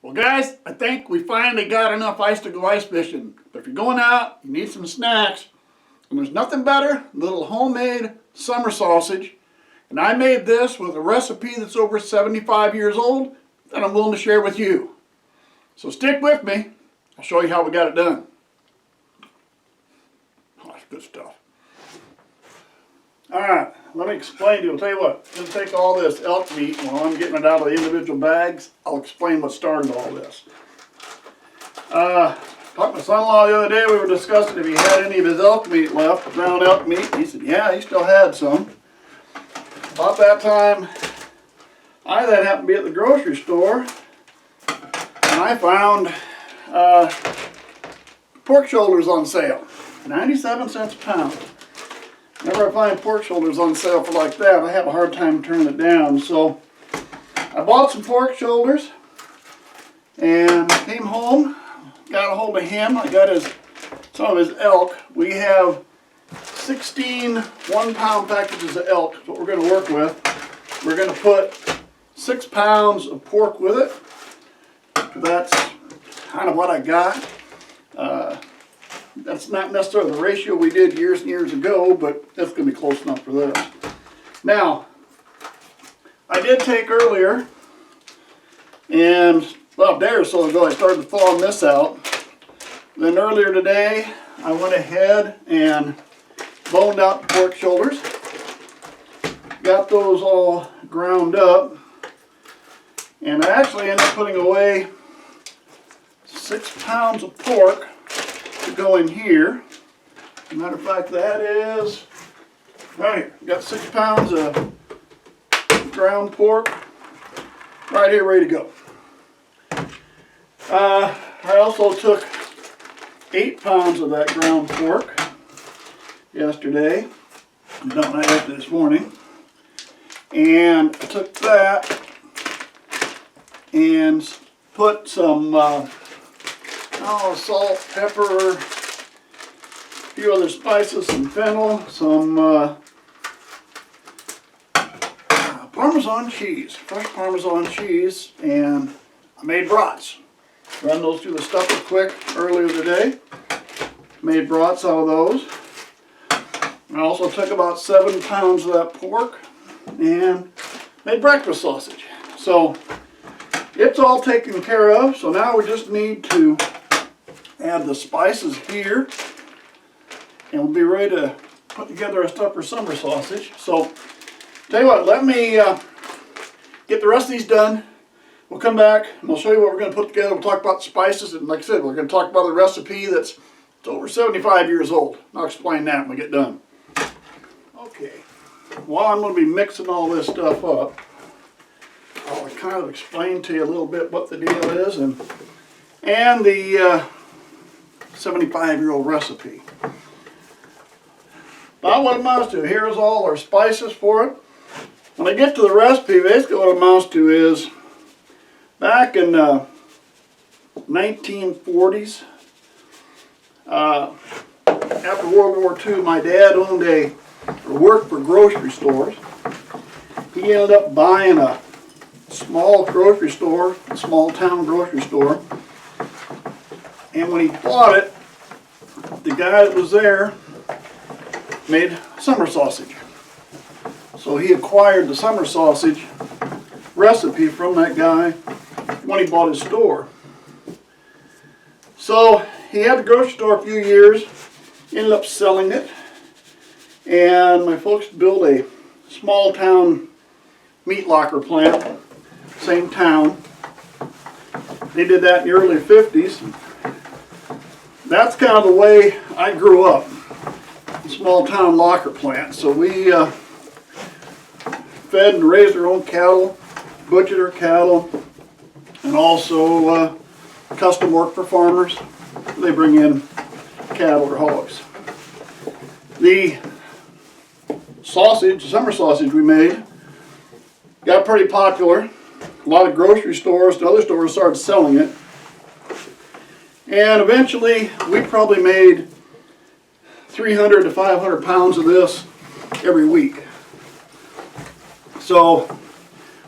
Well guys, I think we finally got enough ice to go ice fishing. But if you're going out, you need some snacks. And there's nothing better than a little homemade summer sausage. And I made this with a recipe that's over 75 years old that I'm willing to share with you. So stick with me. I'll show you how we got it done. Oh, that's good stuff. Alright, let me explain to you. I'll tell you what, I'm going to take all this elk meat while I'm getting it out of the individual bags. I'll explain what started all this. Talked to my son-in-law the other day. We were discussing if he had any of his elk meat left, ground elk meat. He said, yeah, he still had some. About that time, I then happened to be at the grocery store, and I found pork shoulders on sale, 97 cents a pound. Whenever I find pork shoulders on sale for like that, I have a hard time turning it down. So I bought some pork shoulders and came home, got a hold of him. I got some of his elk. We have 16 1-pound packages of elk. That's what we're going to work with. We're going to put 6 pounds of pork with it. That's kind of what I got. That's not necessarily the ratio we did years and years ago, but that's going to be close enough for this. Now, I did take earlier, and about a day or so ago I started thawing this out. Then earlier today I went ahead and boned out the pork shoulders. Got those all ground up, and I actually ended up putting away 6 pounds of pork to go in here. As a matter of fact, that is right here. Got 6 pounds of ground pork right here ready to go. I also took 8 pounds of that ground pork yesterday. No, not yesterday, this morning. And I took that and put some salt, pepper, a few other spices, some fennel, some Parmesan cheese, fresh Parmesan cheese, and I made brats. Run those through the stuffer quick earlier today. Made brats out of those. I also took about 7 pounds of that pork and made breakfast sausage. So it's all taken care of. So now we just need to add the spices here, and we'll be ready to put together a stuff for summer sausage. So tell you what, let me get the rest of these done. We'll come back and I'll show you what we're going to put together. We'll talk about the spices, and like I said, we're going to talk about the recipe that's over 75 years old. I'll explain that when we get done. Okay, while I'm going to be mixing all this stuff up, I'll kind of explain to you a little bit what the deal is and the 75-year-old recipe. About what it amounts to. Here's all our spices for it. When I get to the recipe, basically what it amounts to is back in the 1940s, after World War II, my dad worked for grocery stores. He ended up buying a small grocery store, a small town grocery store. And when he bought it, the guy that was there made summer sausage. So he acquired the summer sausage recipe from that guy when he bought his store. So he had the grocery store a few years, ended up selling it, and my folks built a small town meat locker plant, same town. They did that in the early 50s. That's kind of the way I grew up, small town locker plant. So we fed and raised our own cattle, butchered our cattle, and also custom work for farmers. They bring in cattle or hogs. The sausage, summer sausage we made, got pretty popular. A lot of grocery stores and other stores started selling it. And eventually, we probably made 300 to 500 pounds of this every week. So,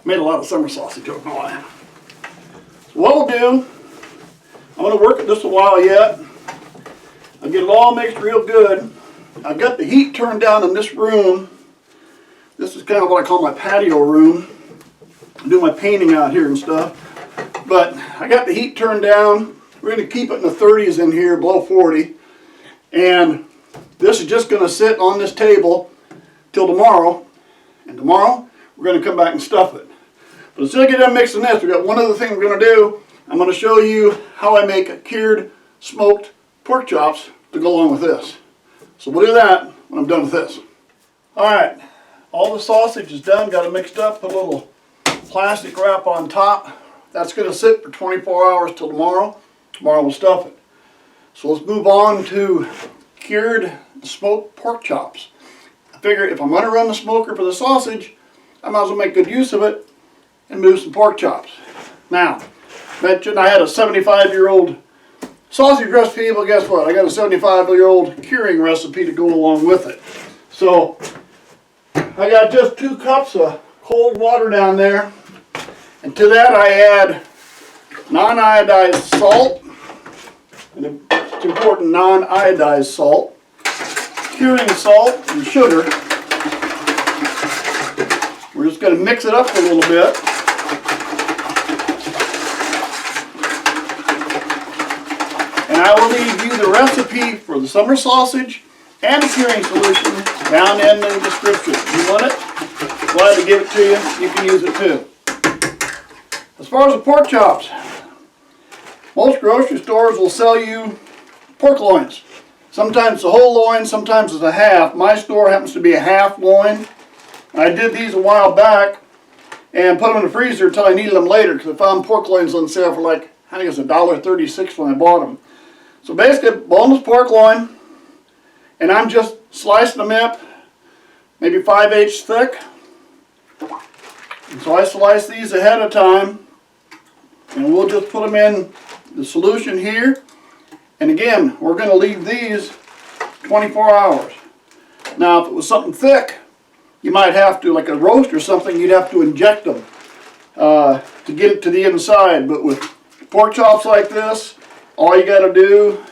made a lot of summer sausage over the line. So what we'll do, I'm going to work at this a while yet. I'll get it all mixed real good. I've got the heat turned down in this room. This is kind of what I call my patio room. I do my painting out here and stuff. But I got the heat turned down. We're going to keep it in the 30s in here, below 40. And this is just going to sit on this table till tomorrow. And tomorrow, we're going to come back and stuff it. But as soon as I get done mixing this, we've got one other thing we're going to do. I'm going to show you how I make cured smoked pork chops to go along with this. So we'll do that when I'm done with this. Alright, all the sausage is done, got it mixed up, put a little plastic wrap on top. That's going to sit for 24 hours till tomorrow. Tomorrow we'll stuff it. So let's move on to cured smoked pork chops. I figure if I'm going to run the smoker for the sausage, I might as well make good use of it and move some pork chops. Now, mentioned I had a 75-year-old sausage recipe, but guess what? I got a 75-year-old curing recipe to go along with it. So I got just 2 cups of cold water down there, and to that I add non-iodized salt, and it's important, non-iodized salt, curing salt, and sugar. We're just going to mix it up a little bit. And I will leave you the recipe for the summer sausage and the curing solution down in the description. If you want it, glad to give it to you. You can use it too. As far as the pork chops, most grocery stores will sell you pork loins. Sometimes it's a whole loin, sometimes it's a half. My store happens to be a half loin. I did these a while back and put them in the freezer until I needed them later because I found pork loins on sale for like, I think it's $1.36 when I bought them. So basically, boneless pork loin, and I'm just slicing them up, maybe 5/8 thick. And so I slice these ahead of time, and we'll just put them in the solution here. And again, we're going to leave these 24 hours. Now, if it was something thick, you might have to, like a roast or something, you'd have to inject them to get it to the inside. But with pork chops like this, all you got to do,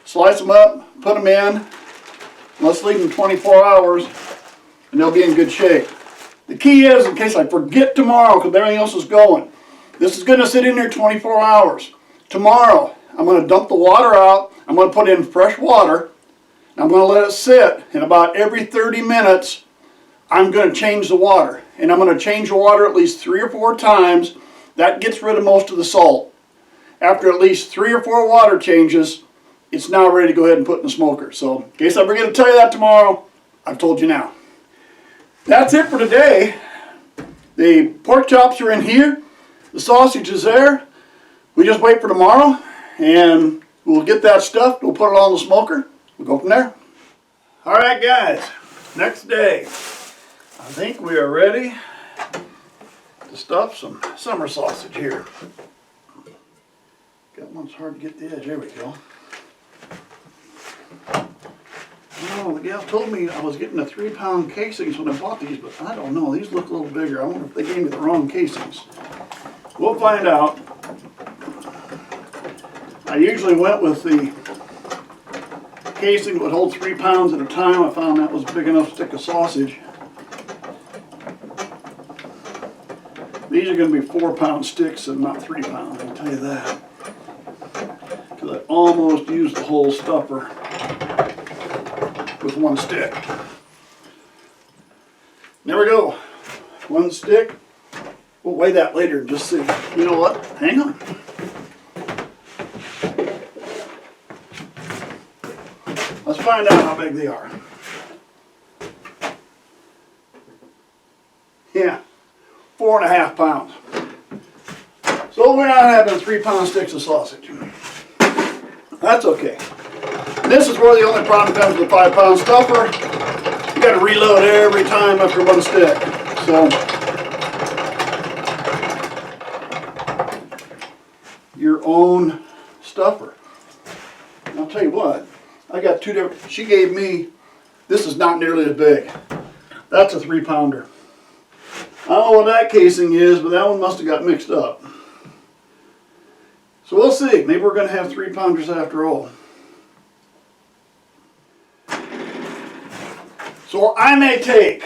slice them up, put them in, let's leave them 24 hours, and they'll be in good shape. The key is, in case I forget tomorrow, because everything else is going, this is going to sit in there 24 hours. Tomorrow, I'm going to dump the water out, I'm going to put in fresh water, and I'm going to let it sit, and about every 30 minutes, I'm going to change the water. And I'm going to change the water at least 3 or 4 times. That gets rid of most of the salt. After at least 3 or 4 water changes, it's now ready to go ahead and put in the smoker. So, in case I forget to tell you that tomorrow, I've told you now. That's it for today. The pork chops are in here. The sausage is there. We just wait for tomorrow, and we'll get that stuffed. We'll put it on the smoker. We'll go from there. All right, guys. Next day. I think we are ready to stuff some summer sausage here. Got one's hard to get the edge. There we go. Oh, the gal told me I was getting the 3-pound casings when I bought these, but I don't know. These look a little bigger. I wonder if they gave me the wrong casings. We'll find out. I usually went with the casing that would hold 3 pounds at a time. I found that was a big enough stick of sausage. These are going to be 4-pound sticks and not 3 pounds, I can tell you that. Because I almost used the whole stuffer with 1 stick. There we go. 1 stick. We'll weigh that later and just see. You know what? Hang on. Let's find out how big they are. Yeah. 4.5 pounds. So we're not having 3-pound sticks of sausage. That's okay. This is where the only problem comes with the 5-pound stuffer. You got to reload every time after 1 stick. So your own stuffer. And I'll tell you what, I got 2 different. She gave me. This is not nearly as big. That's a 3-pounder. I don't know what that casing is, but that one must have got mixed up. So we'll see. Maybe we're going to have 3 pounders after all. So I may take,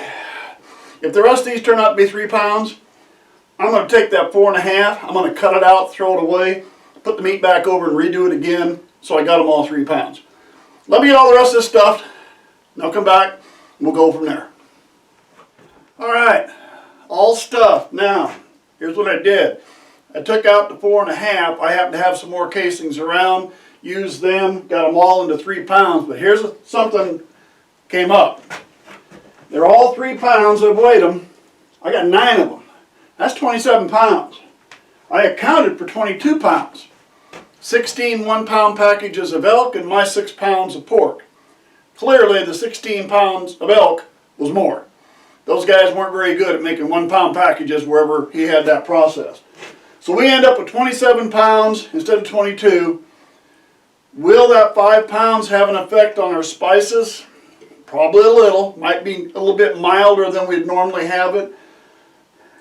if the rest of these turn out to be 3 pounds, I'm going to take that 4.5. I'm going to cut it out, throw it away, put the meat back over and redo it again. So I got them all 3 pounds. Let me get all the rest of this stuffed. And I'll come back and we'll go from there. Alright, all stuffed. Now, here's what I did. I took out the 4.5. I happen to have some more casings around. Used them, got them all into 3 pounds. But here's something came up. They're all 3 pounds. I've weighed them. I got 9 of them. That's 27 pounds. I accounted for 22 pounds. 16 1-pound packages of elk and my 6 pounds of pork. Clearly the 16 pounds of elk was more. Those guys weren't very good at making 1-pound packages wherever he had that process. So we end up with 27 pounds instead of 22. Will that 5 pounds have an effect on our spices? Probably a little. Might be a little bit milder than we'd normally have it.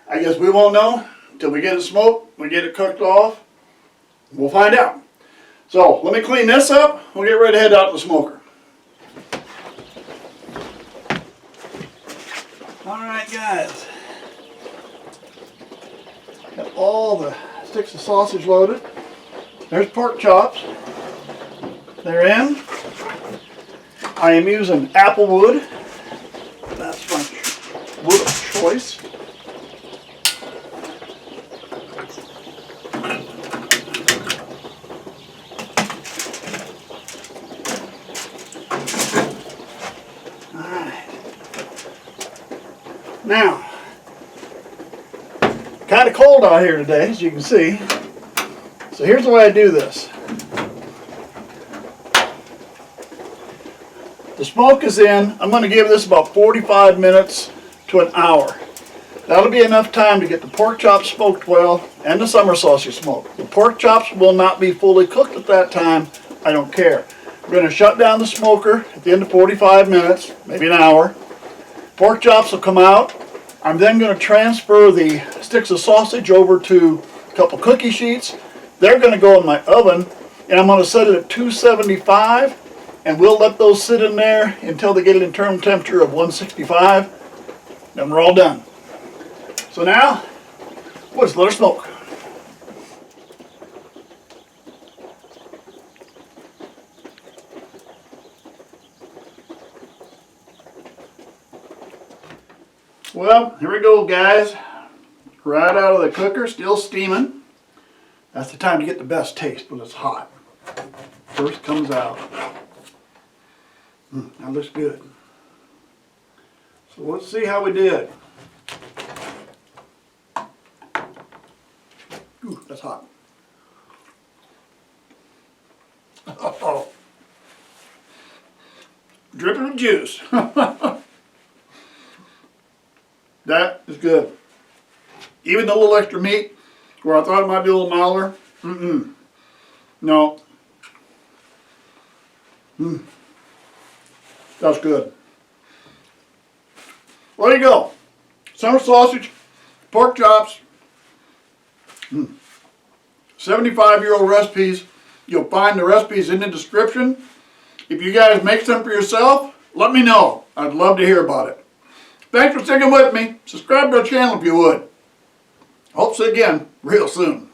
I guess we won't know until we get it smoked, we get it cooked off. We'll find out. So let me clean this up. We'll get ready to head out to the smoker. Alright guys. Got all the sticks of sausage loaded. There's pork chops. They're in. I am using apple wood. That's my wood of choice. Alright. Now, kind of cold out here today, as you can see. So here's the way I do this. The smoke is in. I'm going to give this about 45 minutes to an hour. That'll be enough time to get the pork chops smoked well and the summer sausage smoked. The pork chops will not be fully cooked at that time. I don't care. We're going to shut down the smoker at the end of 45 minutes, maybe an hour. Pork chops will come out. I'm then going to transfer the sticks of sausage over to a couple cookie sheets. They're going to go in my oven, and I'm going to set it at 275, and we'll let those sit in there until they get an internal temperature of 165. Then we're all done. So now, we'll just let her smoke. Well, here we go guys. Right out of the cooker, still steaming. That's the time to get the best taste when it's hot. First comes out. That looks good. So let's see how we did. Ooh, that's hot. Uh-oh. Dripping with juice. That is good. Even the little extra meat, where I thought it might be a little milder, no. That's good. Well, there you go. Summer sausage, pork chops, 75-year-old recipes. You'll find the recipes in the description. If you guys make some for yourself, let me know. I'd love to hear about it. Thanks for sticking with me. Subscribe to our channel if you would. Hope to see you again real soon.